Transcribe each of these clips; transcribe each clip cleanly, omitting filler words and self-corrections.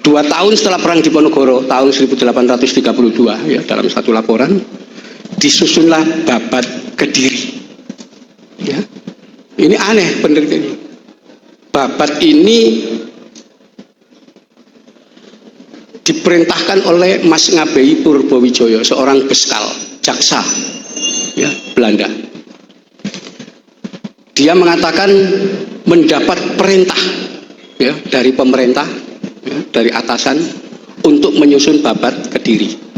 2 tahun setelah Perang Diponegoro tahun 1832 ya, dalam satu laporan disusunlah Babat Kediri. Ya. Ini aneh penelitian. Babat ini diperintahkan oleh Mas Ngabei Purbowijoyo, seorang beskal, jaksa ya, Belanda. Dia mengatakan mendapat perintah ya, dari pemerintah ya, dari atasan untuk menyusun Babat Kediri.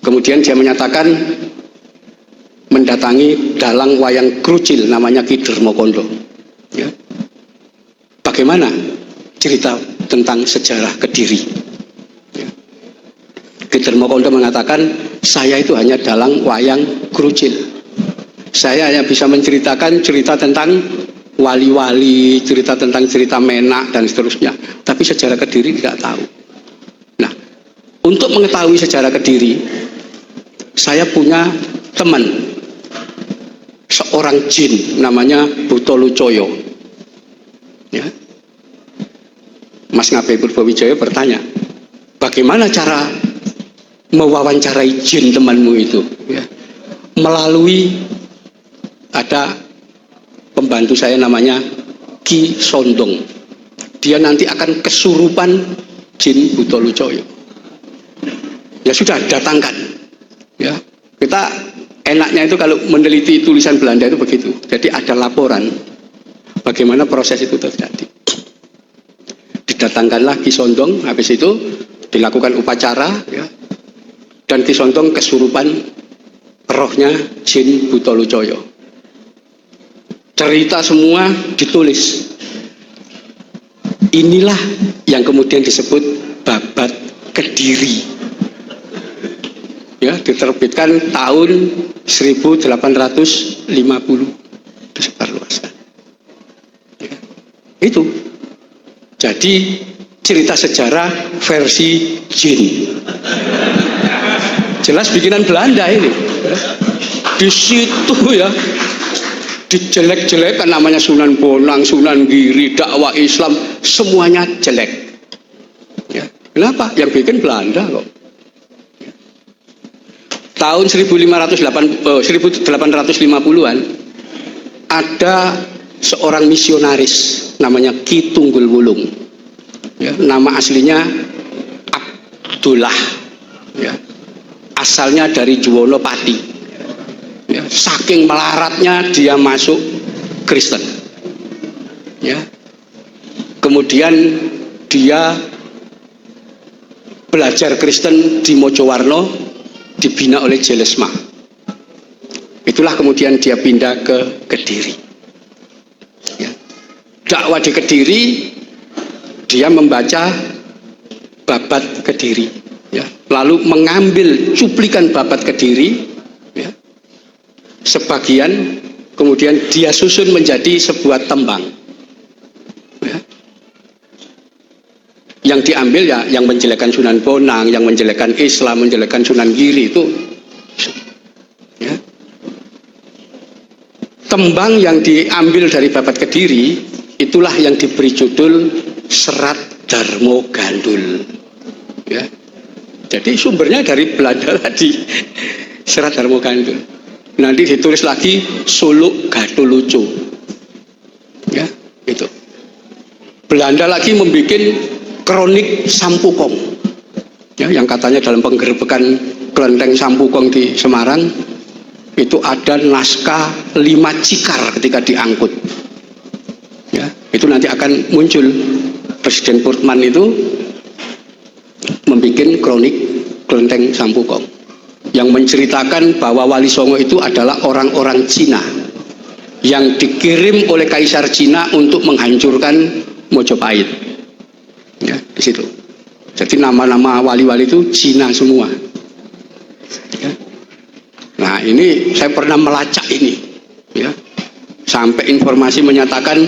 Kemudian dia menyatakan mendatangi dalang wayang krucil namanya Ki Dermokondo ya. Bagaimana cerita tentang sejarah Kediri ya. Ki Dermokondo mengatakan, saya itu hanya dalang wayang krucil, saya hanya bisa menceritakan cerita tentang wali-wali, cerita tentang cerita Menak dan seterusnya, tapi sejarah Kediri tidak tahu. Nah, untuk mengetahui sejarah Kediri, saya punya teman, seorang jin namanya Butolucoyo ya. Mas Ngabei Purbowijoyo bertanya, bagaimana cara mewawancarai jin temanmu itu ya? Melalui ada pembantu saya namanya Ki Sondong, dia nanti akan kesurupan jin Butolucoyo. Ya sudah, datangkan ya. Kita enaknya itu kalau meneliti tulisan Belanda itu begitu. Jadi ada laporan bagaimana proses itu terjadi. Didatangkanlah Ki Sondong, habis itu dilakukan upacara ya. Dan Ki Sondong kesurupan rohnya jin Butolucoyo. Cerita semua ditulis. Inilah yang kemudian disebut Babat Kediri. Ya, diterbitkan tahun 1850, disebarluaskan. Ya, itu. Jadi cerita sejarah versi jin. Jelas bikinan Belanda ini. Di situ ya dijelek-jelekan, namanya Sunan Bonang, Sunan Giri, dakwah Islam, semuanya jelek. Ya, kenapa? Yang bikin Belanda kok. Tahun 1850-an ada seorang misionaris namanya Ki Tunggul Wulung ya, nama aslinya Abdullah ya, asalnya dari Juwonopati ya, saking melaratnya dia masuk Kristen ya. Kemudian dia belajar Kristen di Mojowarno, dibina oleh Jelesma. Itulah kemudian dia pindah ke Kediri ya. Dakwah di Kediri, dia membaca Babat Kediri ya. Lalu mengambil cuplikan Babat Kediri ya, sebagian, kemudian dia susun menjadi sebuah tembang ya. Yang diambil ya yang menjelekkan Sunan Bonang, yang menjelekkan Islam, menjelekkan Sunan Giri itu ya. Tembang yang diambil dari Babat Kediri itulah yang diberi judul Serat Darmo Gandul ya. Jadi sumbernya dari Belanda tadi, Serat Darmo Gandul. Nanti ditulis lagi Suluk Gatulucu ya, itu. Belanda lagi membuat Kronik Sampukong ya, yang katanya dalam penggerbekan kelenteng Sampukong di Semarang itu ada naskah 5 cikar ketika diangkut ya. Itu nanti akan muncul Presiden Purtman itu membuat kronik kelenteng Sampukong yang menceritakan bahwa Wali Songo itu adalah orang-orang Cina yang dikirim oleh Kaisar Cina untuk menghancurkan Mojopahit ya, di situ. Jadi nama-nama wali-wali itu Cina semua ya. Nah, ini saya pernah melacak ini ya, sampai informasi menyatakan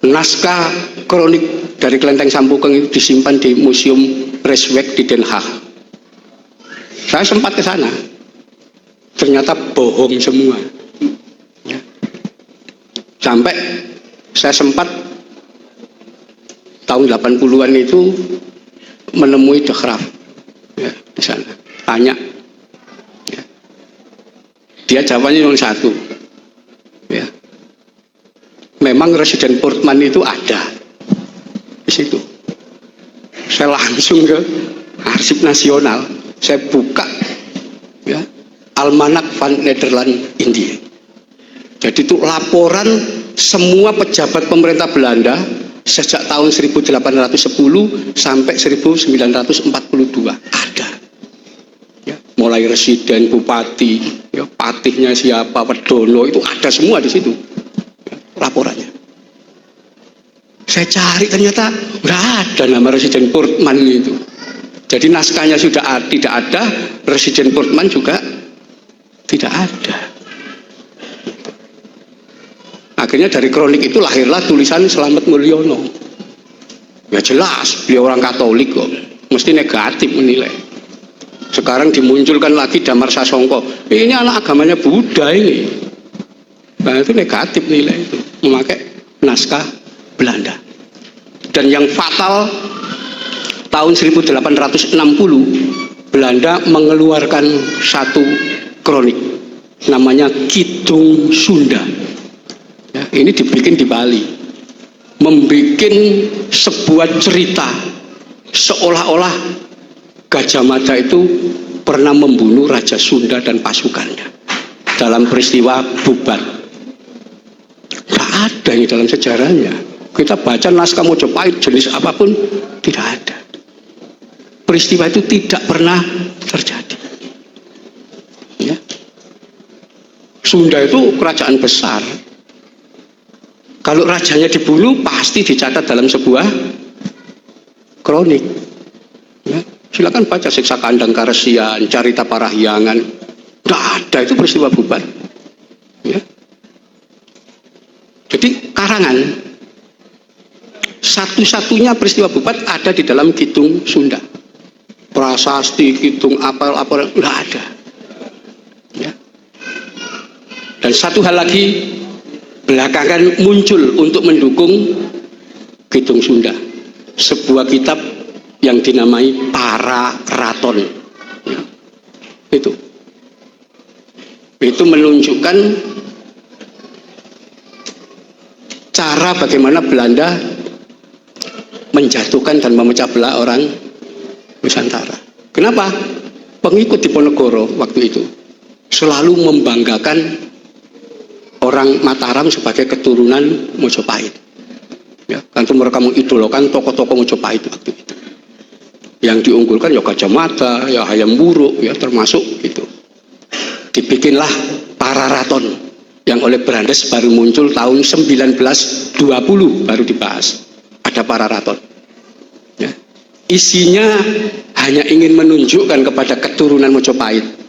naskah kronik dari kelenteng Sampukong itu disimpan di Museum Rijksweg di Den Haag. Saya sempat ke sana, ternyata bohong semua ya. Sampai saya sempat tahun 80-an itu menemui De Graaf ya, di sana. Tanya. Ya. Dia jawabannya cuma satu. Ya. Memang residen Portman itu ada di situ. Saya langsung ke Arsip Nasional, saya buka ya, Almanak van Nederland Indië. Jadi itu laporan semua pejabat pemerintah Belanda sejak tahun 1810 sampai 1942 ada. Ya, mulai residen, bupati, ya, patihnya siapa, Pedono, itu ada semua di situ ya, laporannya. Saya cari ternyata nggak ada nama residen Portman itu. Jadi naskahnya sudah tidak ada, residen Portman juga tidak ada. Akhirnya dari kronik itu lahirlah tulisan Slamet Mulyono. Ya jelas, beliau orang Katolik kok, mesti negatif menilai. Sekarang dimunculkan lagi Damar Sasongko, ini anak agamanya Buddha ini. Nah itu negatif nilai itu, memakai naskah Belanda. Dan yang fatal, tahun 1860 Belanda mengeluarkan satu kronik namanya Kidung Sunda. Ya, ini dibikin di Bali, membikin sebuah cerita seolah-olah Gajah Mada itu pernah membunuh Raja Sunda dan pasukannya dalam peristiwa Bubar. Tidak ada ini dalam sejarahnya. Kita baca naskah Mojopahit jenis apapun tidak ada. Peristiwa itu tidak pernah terjadi. Ya. Sunda itu kerajaan besar. Kalau rajanya dibunuh pasti dicatat dalam sebuah kronik. Ya. Silakan baca Siksa Kandang Karesian, Carita Parahyangan. Tidak ada itu peristiwa Bubar. Ya. Jadi karangan satu-satunya peristiwa Bubar ada di dalam Kidung Sunda. Prasasti, Kidung apa nggak ada. Ya. Dan satu hal lagi belakangan muncul untuk mendukung Kidung Sunda, sebuah kitab yang dinamai Para Raton. Ya. Itu menunjukkan cara bagaimana Belanda menjatuhkan dan memecah belah orang Nusantara. Kenapa? Pengikut Diponegoro waktu itu selalu membanggakan orang Mataram sebagai keturunan Mojopahit. Ya, kan mereka mengidolakan tokoh-tokoh Mojopahit waktu itu. Yang diunggulkan ya Gajah Mada, ya Hayam Wuruk, ya termasuk itu. Dibikinlah Para Raton yang oleh Brandes baru muncul tahun 1920 baru dibahas. Ada Para Raton. Ya. Isinya hanya ingin menunjukkan kepada keturunan Mojopahit.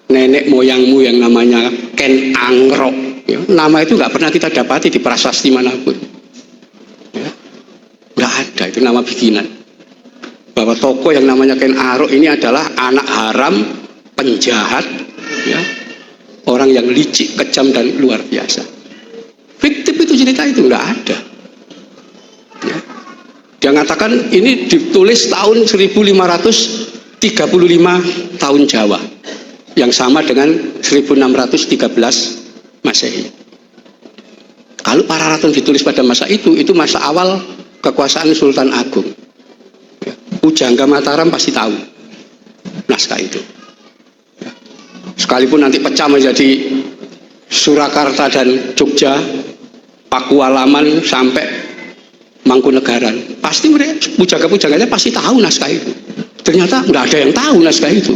Nenek moyangmu yang namanya Ken Angrok, ya, nama itu nggak pernah kita dapati di prasasti manapun. Ya. Nggak ada, itu nama bikinan. Bahwa tokoh yang namanya Ken Angrok ini adalah anak haram, penjahat, ya, orang yang licik, kejam dan luar biasa. Fiktif itu cerita itu nggak ada. Ya. Dia mengatakan ini ditulis tahun 1535 tahun Jawa, yang sama dengan 1613 Masehi. Kalau Para Raton ditulis pada masa itu masa awal kekuasaan Sultan Agung. Ya. Pujangga Mataram pasti tahu naskah itu. Ya. Sekalipun nanti pecah menjadi Surakarta dan Jogja, Pakualaman sampai Mangkunegaran, pasti mereka pujangga-pujangganya pasti tahu naskah itu. Ternyata nggak ada yang tahu naskah itu.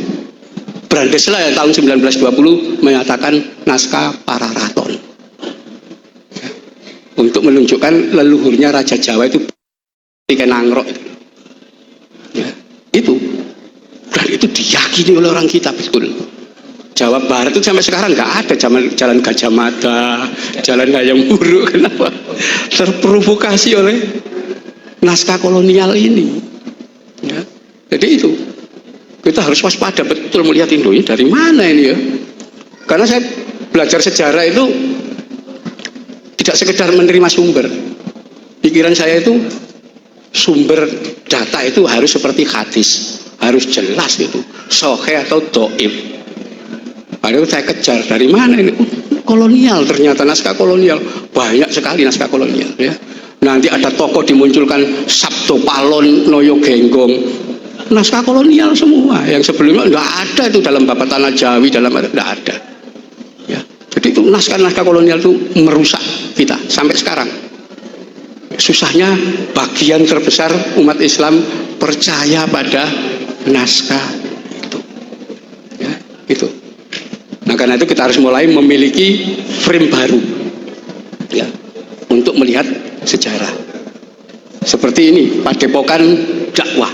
Brandes lah yang tahun 1920 menyatakan naskah Para Raton, ya, untuk menunjukkan leluhurnya Raja Jawa itu Ken Angrok itu. Ya, itu. Dan itu diyakini oleh orang kita betul. Jawa Barat itu sampai sekarang nggak ada jalan Gajah Mada, jalan Hayam Wuruk. Kenapa? Terprovokasi oleh naskah kolonial ini. Ya. Jadi itu kita harus waspada betul melihat Indonya dari mana ini ya. Karena saya belajar sejarah itu tidak sekedar menerima sumber. Pikiran saya itu sumber data itu harus seperti hadis, harus jelas itu, sahih atau dhaif. Padahal saya kejar dari mana ini? Kolonial, ternyata naskah kolonial, banyak sekali naskah kolonial ya. Nanti ada tokoh dimunculkan Sabto Palon, Noyo Genggong, naskah kolonial semua. Yang sebelumnya enggak ada itu dalam Bapak Tanah Jawi, dalam enggak ada. Ya. Jadi itu naskah-naskah kolonial itu merusak kita sampai sekarang. Susahnya bagian terbesar umat Islam percaya pada naskah itu. Ya, itu. Nah, karena itu kita harus mulai memiliki frame baru ya, untuk melihat sejarah. Seperti ini, Padepokan Dakwah.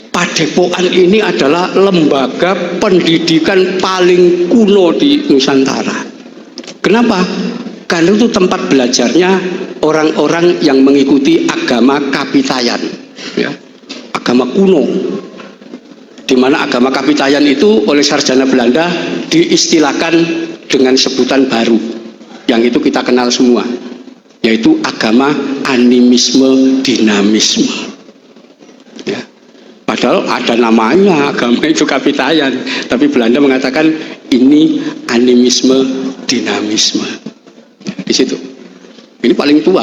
Padepokan ini adalah lembaga pendidikan paling kuno di Nusantara. Kenapa? Karena itu tempat belajarnya orang-orang yang mengikuti agama Kapitayan ya, agama kuno, di mana agama Kapitayan itu oleh sarjana Belanda diistilahkan dengan sebutan baru yang itu kita kenal semua, yaitu agama animisme dinamisme ya. Padahal ada namanya agama itu Kapitayan, tapi Belanda mengatakan ini animisme dinamisme ya, di situ. Ini paling tua.